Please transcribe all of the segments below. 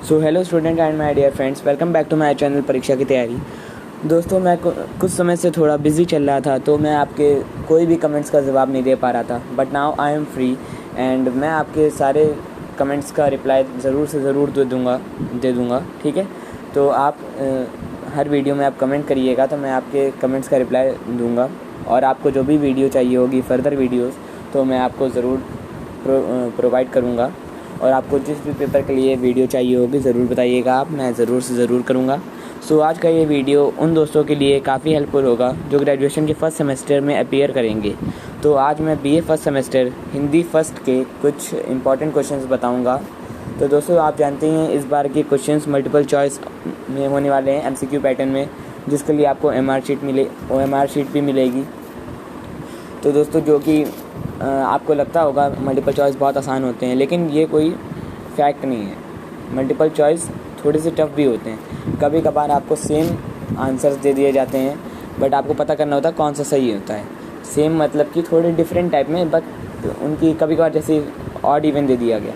So hello student and my dear friends, welcome back to my channel परीक्षा की तैयारी। दोस्तों, मैं कुछ समय से थोड़ा बिज़ी चल रहा था, तो मैं आपके कोई भी कमेंट्स का जवाब नहीं दे पा रहा था। But now I am free and मैं आपके सारे कमेंट्स का रिप्लाई ज़रूर से ज़रूर दे दूँगा। ठीक है, तो आप हर वीडियो में आप कमेंट करिएगा, तो मैं आपके कमेंट्स का रिप्लाई दूँगा। और आपको जो भी वीडियो चाहिए होगी, फर्दर वीडियोज़, तो मैं आपको ज़रूर प्रोवाइड करूँगा। और आपको जिस भी पेपर के लिए वीडियो चाहिए होगी ज़रूर बताइएगा आप, मैं ज़रूर से ज़रूर करूँगा। सो आज का ये वीडियो उन दोस्तों के लिए काफ़ी हेल्पफुल होगा जो ग्रेजुएशन के फर्स्ट सेमेस्टर में अपीयर करेंगे। तो आज मैं BA first semester Hindi first के कुछ इंपॉर्टेंट क्वेश्चंस बताऊँगा। तो दोस्तों, आप जानते हैं इस बार के क्वेश्चंस मल्टीपल चॉइस में होने वाले हैं, MCQ पैटर्न में, जिसके लिए आपको OMR शीट भी मिलेगी। तो दोस्तों, जो कि आपको लगता होगा मल्टीपल चॉइस बहुत आसान होते हैं, लेकिन ये कोई फैक्ट नहीं है। मल्टीपल चॉइस थोड़े से टफ भी होते हैं। कभी कभार आपको सेम आंसर्स दे दिए जाते हैं, बट आपको पता करना होता है कौन सा सही होता है। सेम मतलब कि थोड़े डिफरेंट टाइप में, बट उनकी कभी कभार जैसे ऑड इवन दे दिया गया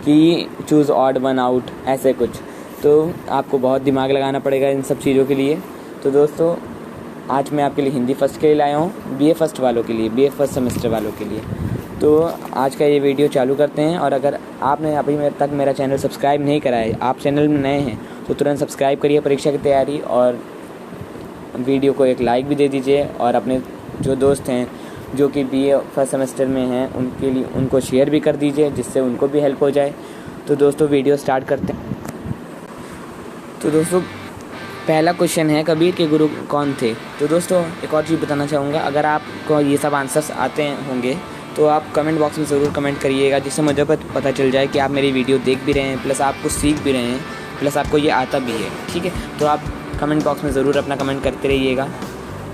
कि चूज़ ऑड वन आउट, ऐसे कुछ। तो आपको बहुत दिमाग लगाना पड़ेगा इन सब चीज़ों के लिए। तो दोस्तों, आज मैं आपके लिए हिंदी फर्स्ट के लिए लाया हूँ, बीए फर्स्ट वालों के लिए, बीए फर्स्ट सेमेस्टर वालों के लिए। तो आज का ये वीडियो चालू करते हैं। और अगर आपने अभी तक मेरा चैनल सब्सक्राइब नहीं करा है, आप चैनल में नए हैं, तो तुरंत सब्सक्राइब करिए परीक्षा की तैयारी, और वीडियो को एक लाइक भी दे दीजिए। और अपने जो दोस्त हैं जो कि बीए फर्स्ट सेमेस्टर में हैं, उनके लिए उनको शेयर भी कर दीजिए, जिससे उनको भी हेल्प हो जाए। तो दोस्तों, वीडियो स्टार्ट करते हैं। तो दोस्तों, पहला क्वेश्चन है, कबीर के गुरु कौन थे? तो दोस्तों, एक और चीज़ बताना चाहूँगा, अगर आपको ये सब आंसर्स आते होंगे तो आप कमेंट बॉक्स में ज़रूर कमेंट करिएगा, जिससे मुझे पता चल जाए कि आप मेरी वीडियो देख भी रहे हैं, प्लस आप कुछ सीख भी रहे हैं, प्लस आपको ये आता भी है। ठीक है, तो आप कमेंट बॉक्स में ज़रूर अपना कमेंट करते रहिएगा।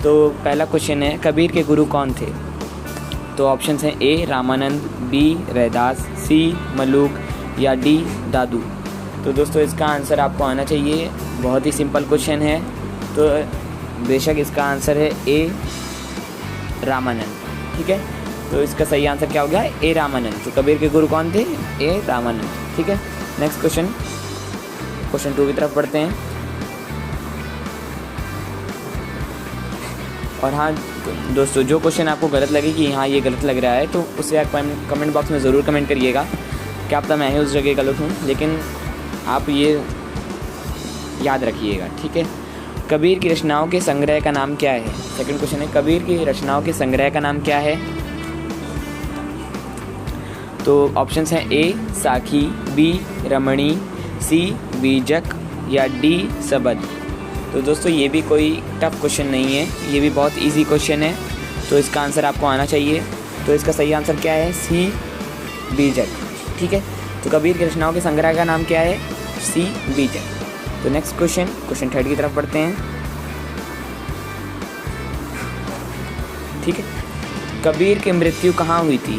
तो पहला क्वेश्चन है, कबीर के गुरु कौन थे? तो ऑप्शन हैं A Ramanand, B Raidas, C Malook या D दादू। तो दोस्तों, इसका आंसर आपको आना चाहिए। बहुत ही सिंपल क्वेश्चन है, तो बेशक इसका आंसर है A रामानंद। ठीक है, तो इसका सही आंसर क्या हो गया? A रामानंद। तो कबीर के गुरु कौन थे? A रामानंद। ठीक है, नेक्स्ट क्वेश्चन 2 की तरफ बढ़ते हैं। और हाँ दोस्तों, जो क्वेश्चन आपको गलत लगे कि हाँ ये गलत लग रहा है, तो उसे आप कमेंट बॉक्स में ज़रूर कमेंट करिएगा। क्या पता मैं ही उस जगह गलत हूँ, लेकिन आप ये याद रखिएगा। ठीक है, कबीर की रचनाओं के संग्रह का नाम क्या है? सेकंड क्वेश्चन है, कबीर की रचनाओं के संग्रह का नाम क्या है? तो ऑप्शंस हैं A साखी, B रमणी, C बीजक या D सबद। तो दोस्तों, ये भी कोई टफ क्वेश्चन नहीं है, ये भी बहुत इजी क्वेश्चन है, तो इसका आंसर आपको आना चाहिए। तो इसका सही आंसर क्या है? C बीजक। ठीक है, तो कबीर की रचनाओं के संग्रह का नाम क्या है? C बीजक। तो नेक्स्ट क्वेश्चन 3 की तरफ बढ़ते हैं। ठीक है, कबीर की मृत्यु कहाँ हुई थी?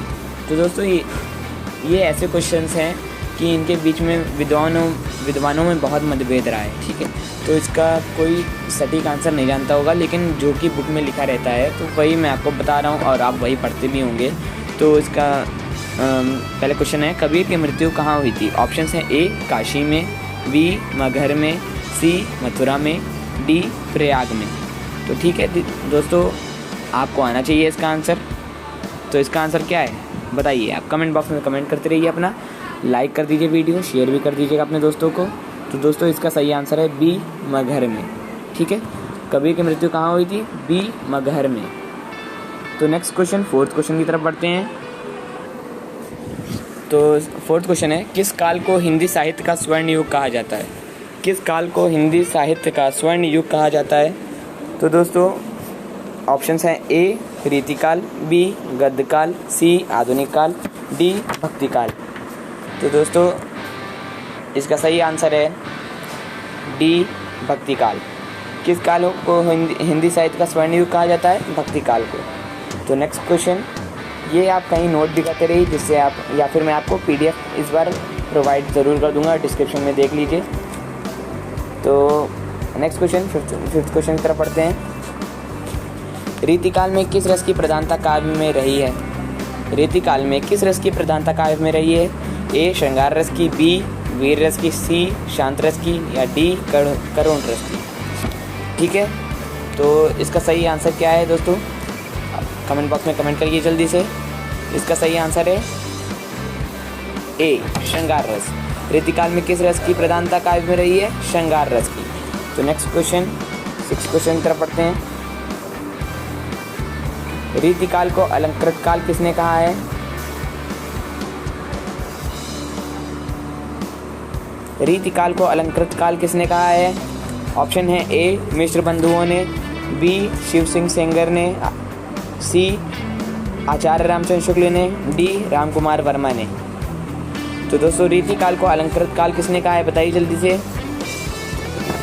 तो दोस्तों, ये ऐसे क्वेश्चंस हैं कि इनके बीच में विद्वानों में बहुत मतभेद रहा है। ठीक है, तो इसका कोई सटीक आंसर नहीं जानता होगा, लेकिन जो कि बुक में लिखा रहता है तो वही मैं आपको बता रहा हूँ, और आप वही पढ़ते भी होंगे। तो इसका पहला क्वेश्चन है, कबीर की मृत्यु कहाँ हुई थी? ऑप्शन हैं A काशी में, B मगहर में, C मथुरा में, D प्रयाग में। तो ठीक है दोस्तों, आपको आना चाहिए इसका आंसर। तो इसका आंसर क्या है बताइए आप। कमेंट बॉक्स में कमेंट करते रहिए, अपना लाइक कर दीजिए, वीडियो शेयर भी कर दीजिएगा अपने दोस्तों को। तो दोस्तों, इसका सही आंसर है B मगहर में। ठीक है, कबीर की मृत्यु कहाँ हुई थी? B मगहर में। तो नेक्स्ट क्वेश्चन, 4th क्वेश्चन की तरफ बढ़ते हैं। तो 4th क्वेश्चन है, किस काल को हिंदी साहित्य का स्वर्ण युग कहा जाता है? किस काल को हिंदी साहित्य का स्वर्ण युग कहा जाता है? तो दोस्तों, ऑप्शंस हैं A रीतिकाल, B गद्यकाल, C आधुनिक काल, D भक्ति काल। तो दोस्तों, इसका सही आंसर है D भक्ति काल। किस काल को हिंदी साहित्य का स्वर्ण युग कहा जाता है? भक्ति काल को। तो नेक्स्ट क्वेश्चन, ये आप कहीं नोट भी करते रहिए, जिससे आप, या फिर मैं आपको PDF इस बार प्रोवाइड ज़रूर कर दूंगा, डिस्क्रिप्शन में देख लीजिए। तो नेक्स्ट क्वेश्चन, 5th क्वेश्चन की तरफ पढ़ते हैं। रीतिकाल में किस रस की प्रधानता काव्य में रही है? रीतिकाल में किस रस की प्रधानता काव्य में रही है? A श्रृंगार रस की, B वीर रस की, सी शांत रस की, या डी करुण रस की। ठीक है, तो इसका सही आंसर क्या है दोस्तों? कमेंट बॉक्स में कमेंट करिए जल्दी से। इसका सही आंसर है ए श्रृंगार रस। रीतिकाल में किस रस की प्रधानता काव्य में रही है? श्रृंगार रस की। तो नेक्स्ट क्वेश्चन, 6 क्वेश्चन की तरफ पढ़ते हैं। रीतिकाल को अलंकृत काल किसने कहा है? रीतिकाल को अलंकृत काल किसने कहा है? ऑप्शन है ए मिश्र बंधुओं ने, बी शिव सिंह सेंगर ने, सी आचार्य रामचंद्र शुक्ल ने, डी रामकुमार वर्मा ने। तो दोस्तों रीतिकाल को अलंकृत काल किसने कहा है? बताइए जल्दी से।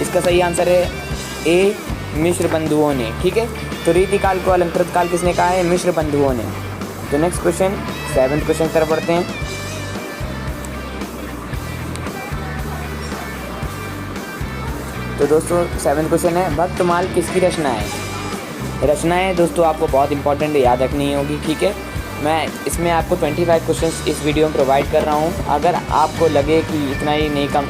इसका सही आंसर है ए मिश्र बंधुओं ने। ठीक है, तो रीतिकाल को अलंकृत काल किसने कहा है? मिश्र बंधुओं ने। तो नेक्स्ट क्वेश्चन, 7th क्वेश्चन की तरफ पढ़ते हैं। तो दोस्तों 7th क्वेश्चन है, भक्तमाल किसकी रचना है? रचना है दोस्तों आपको बहुत इंपॉर्टेंट याद रखनी होगी। ठीक है, मैं इसमें आपको 25 क्वेश्चंस इस वीडियो में प्रोवाइड कर रहा हूँ। अगर आपको लगे कि इतना ही नहीं, कम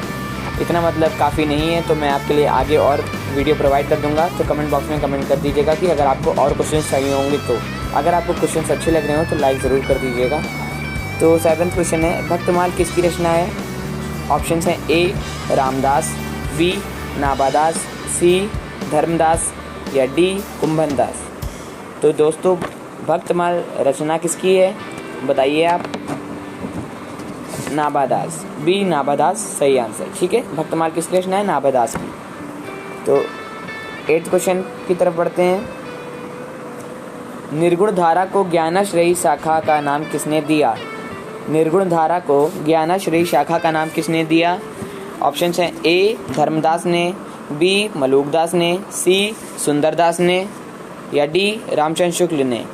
इतना मतलब काफ़ी नहीं है, तो मैं आपके लिए आगे और वीडियो प्रोवाइड कर दूंगा। तो कमेंट बॉक्स में कमेंट कर दीजिएगा कि अगर आपको और क्वेश्चंस चाहिए होंगे तो। अगर आपको क्वेश्चंस अच्छे लग रहे हो तो लाइक ज़रूर कर दीजिएगा। तो 7th क्वेश्चन है, भक्तमाल किसकी रचना है? ऑप्शन हैं ए रामदास, बी नाभादास, सी धर्मदास, या डी कुंभनदास। तो दोस्तों भक्तमाल रचना किसकी है? बताइए आप। नाभादास, बी नाभादास सही आंसर। ठीक है, भक्तमाल किसकी रचना है? नाभादास की। तो 8th क्वेश्चन की तरफ बढ़ते हैं। निर्गुण धारा को ज्ञानाश्रयी शाखा का नाम किसने दिया? निर्गुण धारा को ज्ञानाश्रयी शाखा का नाम किसने दिया? ऑप्शन हैं ए धर्मदास ने, बी मलूकदास ने, सी सुंदरदास ने, या डी रामचंद्र शुक्ल ने।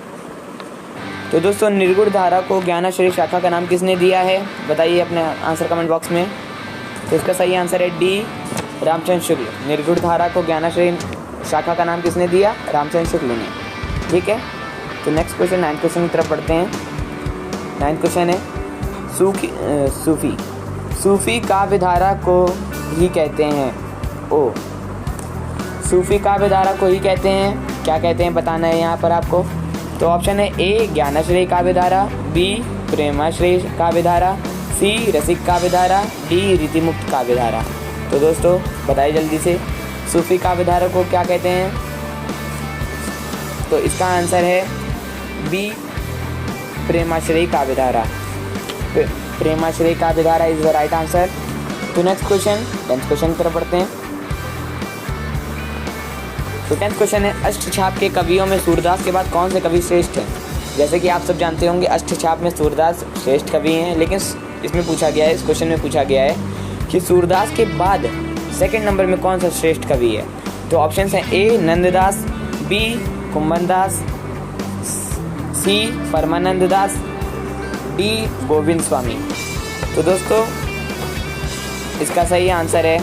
तो दोस्तों निर्गुण धारा को ज्ञानाश्रयी शाखा का नाम किसने दिया है? बताइए अपने आंसर कमेंट बॉक्स में। तो इसका सही आंसर है डी रामचंद्र शुक्ल। निर्गुण धारा को ज्ञानाश्रयी शाखा का नाम किसने दिया? रामचंद्र शुक्ल ने। ठीक है, तो नेक्स्ट क्वेश्चन 9th क्वेश्चन की तरफ पढ़ते हैं। 9th क्वेश्चन है, सूफी काव्य धारा को ही कहते हैं ओ। सूफी काव्य धारा को ही कहते हैं, क्या कहते हैं बताना है यहाँ पर आपको। तो ऑप्शन है ए ज्ञानाश्रयी काव्य धारा, बी प्रेमाश्रयी काव्य धारा, सी रसिक काव्य धारा, डी रीतिमुक्त काव्य धारा। तो दोस्तों बताइए जल्दी से, सूफी काव्य धारा को क्या कहते हैं? तो इसका आंसर है बी प्रेमाश्रयी काव्य धारा। प्रेमाश्रयी काव्य धारा इज द राइट आंसर। तो नेक्स्ट क्वेश्चन 10th क्वेश्चन की तरफ पढ़ते हैं। तो 10th क्वेश्चन है, अष्टछाप के कवियों में सूरदास के बाद कौन से कवि श्रेष्ठ हैं? जैसे कि आप सब जानते होंगे अष्टछाप में सूरदास श्रेष्ठ कवि हैं, लेकिन इसमें पूछा गया है, इस क्वेश्चन में पूछा गया है कि सूरदास के बाद 2nd नंबर में कौन सा श्रेष्ठ कवि है? तो ऑप्शन हैं ए नंददास, बी कुंभनदास, सी परमानंद दास, डी गोविंद स्वामी। तो दोस्तों इसका सही आंसर है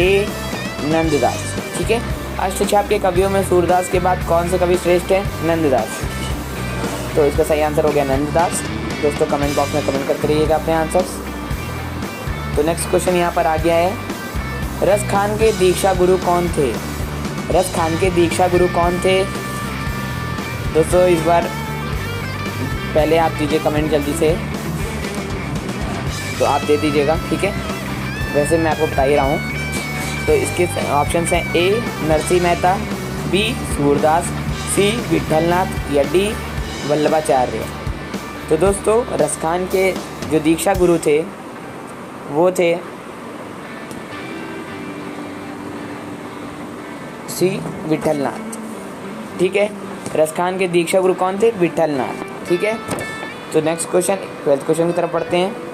ए नंददास। ठीक है, अष्टछाप के कवियों में सूरदास के बाद कौन से कवि श्रेष्ठ है? नंददास। तो इसका सही आंसर हो गया नंददास। दोस्तों कमेंट बॉक्स में कमेंट करते रहिएगा अपने आंसर्स। तो नेक्स्ट क्वेश्चन यहाँ पर आ गया है, रस खान के दीक्षा गुरु कौन थे? रस खान के दीक्षा गुरु कौन थे? दोस्तों इस बार पहले आप दीजिए कमेंट जल्दी से, तो आप दे दीजिएगा। ठीक है, वैसे मैं आपको बता ही रहा हूँ। तो इसके ऑप्शन हैं ए नरसिंह मेहता, बी सूरदास, सी विठलनाथ, या डी वल्लभाचार्य। तो दोस्तों रसखान के जो दीक्षा गुरु थे वो थे सी विठलनाथ। ठीक है, रसखान के दीक्षा गुरु कौन थे? विठलनाथ। ठीक है, तो नेक्स्ट क्वेश्चन 12th क्वेश्चन की तरफ पढ़ते हैं।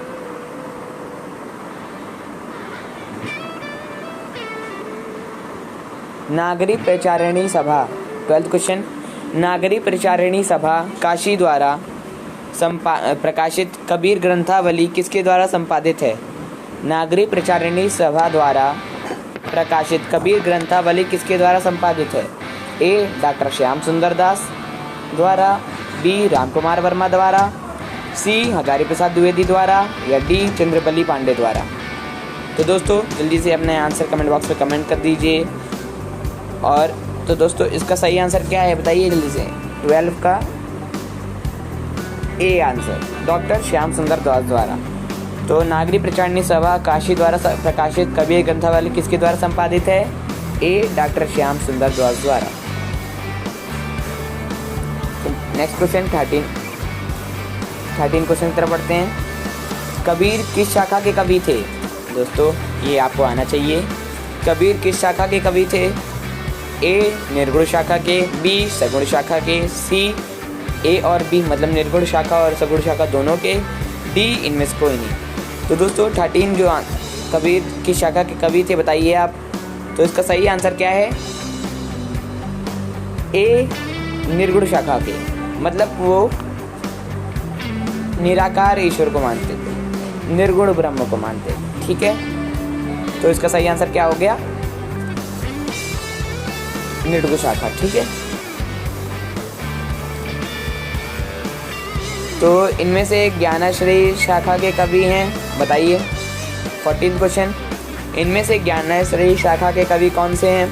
नागरी प्रचारिणी सभा, 12th क्वेश्चन, नागरी प्रचारिणी सभा काशी द्वारा प्रकाशित कबीर ग्रंथावली किसके द्वारा संपादित है? नागरी प्रचारिणी सभा द्वारा प्रकाशित कबीर ग्रंथावली किसके द्वारा संपादित है? ए डॉक्टर श्याम सुंदर दास द्वारा, बी रामकुमार वर्मा द्वारा, सी हजारी प्रसाद द्विवेदी द्वारा, या डी चंद्रबली पांडे द्वारा। तो दोस्तों जल्दी से अपने आंसर कमेंट बॉक्स में कमेंट कर दीजिए। और तो दोस्तों इसका सही आंसर क्या है बताइए जल्दी से। 12 का ए आंसर, डॉक्टर श्याम सुंदर दास द्वारा। तो नागरी प्रचारणी सभा काशी द्वारा प्रकाशित कबीर ग्रंथावली किसके द्वारा संपादित है? ए डॉक्टर श्याम सुंदर दास द्वारा। नेक्स्ट क्वेश्चन 13 क्वेश्चन की तरफ बढ़ते हैं। कबीर किस शाखा के कवि थे? दोस्तों ये आपको आना चाहिए। कबीर किस शाखा के कवि थे? ए निर्गुण शाखा के, बी सगुण शाखा के, सी ए और बी मतलब निर्गुण शाखा और सगुण शाखा दोनों के, डी इनमें से कोई नहीं। तो दोस्तों 13 जो कबीर की शाखा के कवि थे बताइए आप। तो इसका सही आंसर क्या है? ए निर्गुण शाखा के, मतलब वो निराकार ईश्वर को मानते थे, निर्गुण ब्रह्म को मानते थे। ठीक है, तो इसका सही आंसर क्या हो गया? निर्गुण शाखा। ठीक है, तो इनमें से ज्ञानाश्रयी शाखा के कवि हैं बताइए। 14 क्वेश्चन, इनमें से ज्ञानाश्रयी शाखा के कवि कौन से हैं?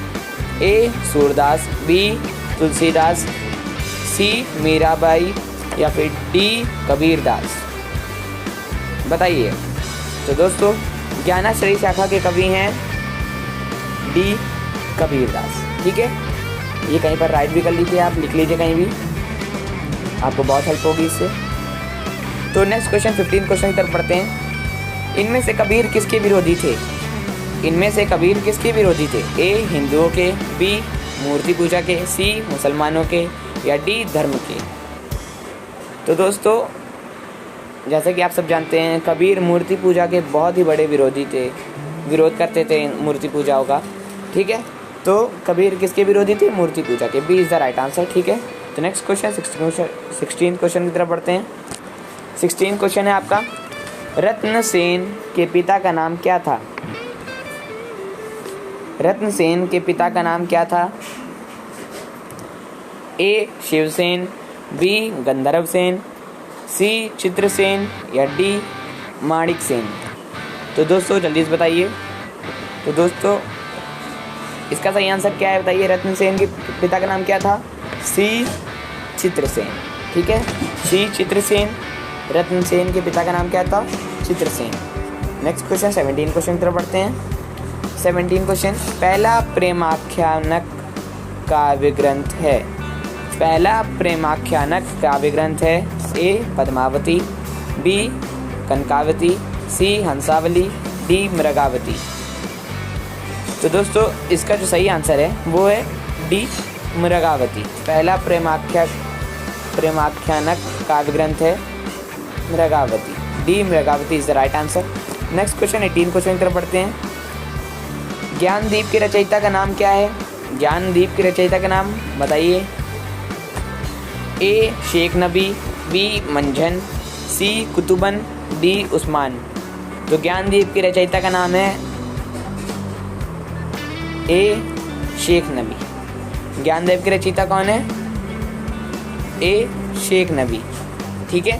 ए सूरदास, बी तुलसीदास, सी मीराबाई, या फिर डी कबीरदास। बताइए। तो दोस्तों ज्ञानाश्रयी शाखा के कवि हैं डी कबीरदास। ठीक है, ये कहीं पर राइट भी कर लीजिए, आप लिख लीजिए कहीं भी, आपको बहुत हेल्प होगी इससे। तो नेक्स्ट क्वेश्चन 15 क्वेश्चन की तरफ बढ़ते हैं। इनमें से कबीर किसके विरोधी थे? इनमें से कबीर किसके विरोधी थे? ए हिंदुओं के, बी मूर्ति पूजा के, सी मुसलमानों के, या डी धर्म के। तो दोस्तों जैसे कि आप सब जानते हैं कबीर मूर्ति पूजा के बहुत ही बड़े विरोधी थे, विरोध करते थे मूर्ति पूजाओं का। ठीक है, तो कबीर किसके विरोधी थे? मूर्ति पूजा के। B is the right answer. ठीक है, तो नेक्स्ट क्वेश्चन 16 क्वेश्चन की तरफ बढ़ते हैं। 16 क्वेश्चन है आपका, रत्नसेन के पिता का नाम क्या था? रत्नसेन के पिता का नाम क्या था? ए शिवसेन, बी गंधर्व सेन, सी चित्रसेन, या डी माणिक सेन। तो दोस्तों जल्दी से बताइए। तो दोस्तों इसका सही आंसर क्या है बताइए। रत्नसेन के पिता का नाम क्या था? सी चित्रसेन। ठीक है, सी चित्रसेन। रत्नसेन के पिता का नाम क्या था? चित्रसेन। नेक्स्ट क्वेश्चन 17 क्वेश्चन की तरफ बढ़ते हैं। 17 क्वेश्चन, पहला प्रेमाख्यानक काव्य ग्रंथ है। पहला प्रेमाख्यानक काव्य ग्रंथ है। ए पद्मावती, बी कनकावती, सी हंसावली, डी मृगावती। तो दोस्तों इसका जो सही आंसर है वो है डी मृगावती। पहला प्रेमाख्यानक काव्य ग्रंथ है Mrigavati. D Mrigavati is the right answer. Next question 18 question की तरफ बढ़ते हैं। ज्ञानदीप के रचयिता का नाम क्या है? ज्ञानदीप के रचयिता का नाम बताइए। ए शेख नबी, बी मंझन, सी कुतुबन, डी उस्मान। तो ज्ञानदीप के रचयिता का नाम है ए शेख नबी। ज्ञानदीप के रचयिता कौन है? ए शेख नबी। ठीक है,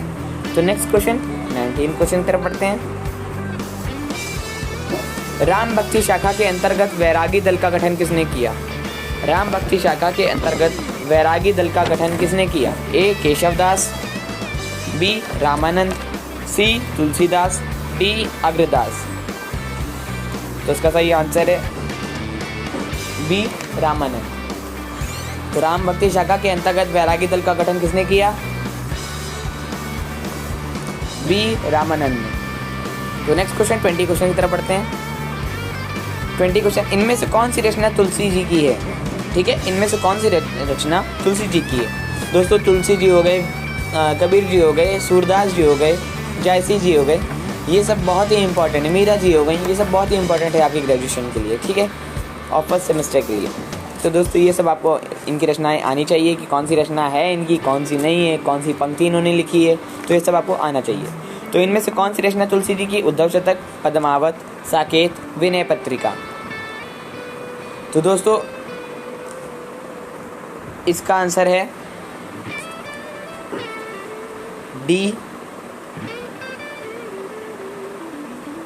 तो नेक्स्ट क्वेश्चन 19 क्वेश्चन की तरफ बढ़ते हैं। राम भक्ति शाखा के अंतर्गत वैरागी दल का गठन किसने किया? राम भक्ति शाखा के अंतर्गत वैरागी दल का गठन किसने किया? ए केशवदास, बी रामानंद, सी तुलसीदास, डी अग्रदास। तो इसका सही आंसर है बी रामानंद। तो राम भक्ति शाखा के अंतर्गत वैरागी दल का गठन किसने किया? बी रामानंद ने। तो नेक्स्ट क्वेश्चन 20 क्वेश्चन की तरफ बढ़ते हैं। 20 क्वेश्चन, इनमें से कौन सी रचना तुलसी जी की है? ठीक है, इनमें से कौन सी रचना तुलसी जी की है? दोस्तों तुलसी जी हो गए, कबीर जी हो गए, सूरदास जी हो गए, जायसी जी हो गए, ये सब बहुत ही इंपॉर्टेंट है। मीरा जी हो गई, ये सब बहुत ही इंपॉर्टेंट है आपकी ग्रेजुएशन के लिए। ठीक है, और फर्स्ट सेमेस्टर के लिए। तो दोस्तों ये सब आपको इनकी रचनाएं आनी चाहिए कि कौन सी रचना है इनकी, कौन सी नहीं है, कौन सी पंक्ति इन्होंने लिखी है, तो ये सब आपको आना चाहिए। तो इनमें से कौन सी रचना तुलसी जी की? उद्धव शतक, पद्मावत, साकेत, विनय पत्रिका। तो दोस्तों इसका आंसर है डी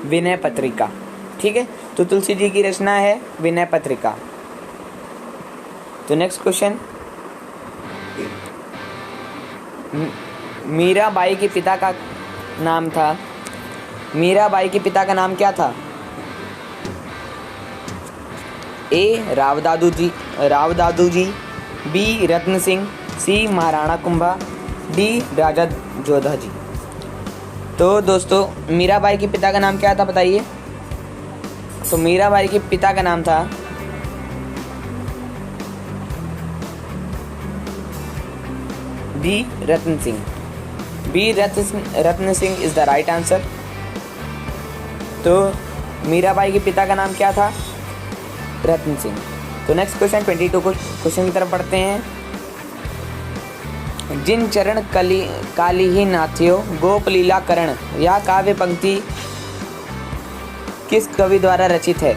विनय पत्रिका। ठीक है, तो तुलसी जी की रचना है विनय पत्रिका। तो नेक्स्ट क्वेश्चन, मीराबाई के पिता का नाम था, मीराबाई के पिता का नाम क्या था? ए राव दादू जी, बी रत्न सिंह, सी महाराणा कुंभा, डी राजा जोधा जी। तो दोस्तों मीराबाई के पिता का नाम क्या था बताइए? तो मीराबाई के पिता का नाम था B Ratan Singh. B Ratan Singh is the right answer. तो मीराबाई के पिता का नाम क्या था? रत्न सिंह। तो नेक्स्ट क्वेश्चन 22 क्वेश्चन की तरफ पढ़ते हैं। जिन चरण काली ही नाथियो गोप लीला करण, यह काव्य पंक्ति किस कवि द्वारा रचित है?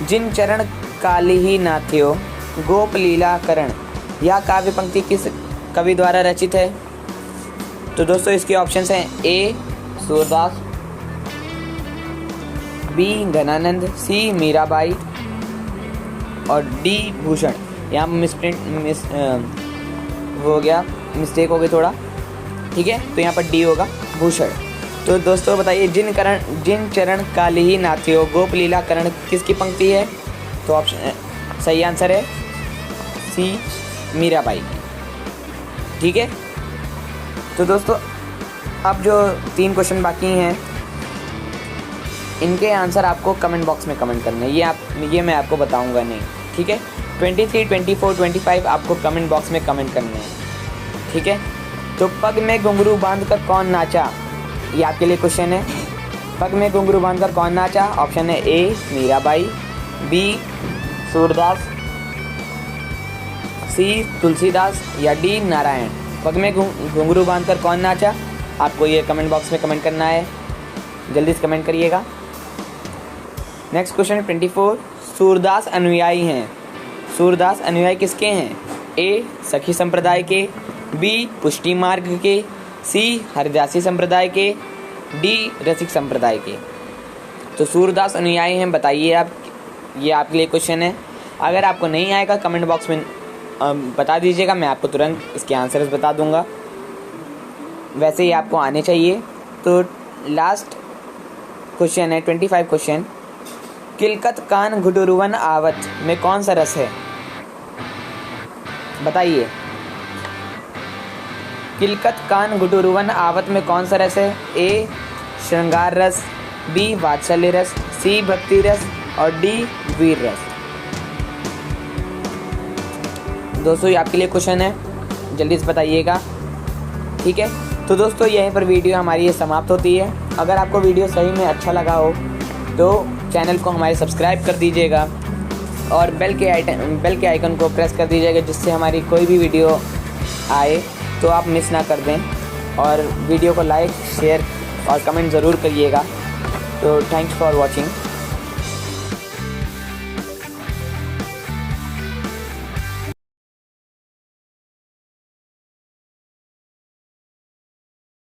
जिन चरण काली ही नाथियो गोप लीला करण, यह काव्य पंक्ति किस कवि द्वारा रचित है? तो दोस्तों इसके ऑप्शंस हैं ए सूरदास, बी घनानंद, सी मीराबाई और डी भूषण। यहाँ हो गया, मिस्टेक हो गई थोड़ा। ठीक है, तो यहाँ पर डी होगा भूषण। तो दोस्तों बताइए जिन चरण काली ही नाथियो गोप लीला करण किसकी पंक्ति है? तो ऑप्शन सही आंसर है सी मीराबाई। ठीक है, तो दोस्तों अब जो 3 क्वेश्चन बाकी हैं इनके आंसर आपको कमेंट बॉक्स में कमेंट करने हैं। ये मैं आपको बताऊंगा नहीं। ठीक है, 23, 24, 25 आपको कमेंट बॉक्स में कमेंट करने हैं। ठीक है, तो पग में घुंघरू बांधकर कौन नाचा, ये आपके लिए क्वेश्चन है। पग में घुंघरू बांधकर कौन नाचा? ऑप्शन है ए मीराबाई, बी सूरदास, सी तुलसीदास या डी नारायण। पग में घुंघरू बांधकर कौन नाचा? आपको ये कमेंट बॉक्स में कमेंट करना है, जल्दी से कमेंट करिएगा। नेक्स्ट क्वेश्चन 24, सूरदास अनुयायी हैं। सूरदास अनुयायी किसके हैं? ए सखी संप्रदाय के, बी पुष्टि मार्ग के, सी हरिदासी संप्रदाय के, डी रसिक संप्रदाय के। तो सूरदास अनुयायी हैं बताइए आप, ये आपके लिए क्वेश्चन है। अगर आपको नहीं आएगा कमेंट बॉक्स में बता दीजिएगा, मैं आपको तुरंत इसके आंसर्स बता दूंगा। वैसे ही आपको आने चाहिए। तो लास्ट क्वेश्चन है 25 क्वेश्चन, किलकत कान घुटुरुवन आवत में कौन सा रस है? बताइए, किलकत कान घुटुरुवन आवत में कौन सा रस है? ए श्रृंगार रस, बी वात्सल्य रस, सी भक्ति रस और डी वीर रस। दोस्तों ये आपके लिए क्वेश्चन है, जल्दी से बताइएगा। ठीक है, तो दोस्तों यहीं पर वीडियो हमारी ये समाप्त होती है। अगर आपको वीडियो सही में अच्छा लगा हो तो चैनल को हमारे सब्सक्राइब कर दीजिएगा और बेल के आइकन को प्रेस कर दीजिएगा, जिससे हमारी कोई भी वीडियो आए तो आप मिस ना कर दें। और वीडियो को लाइक, शेयर और कमेंट ज़रूर करिएगा। तो थैंक्स फॉर वॉचिंग।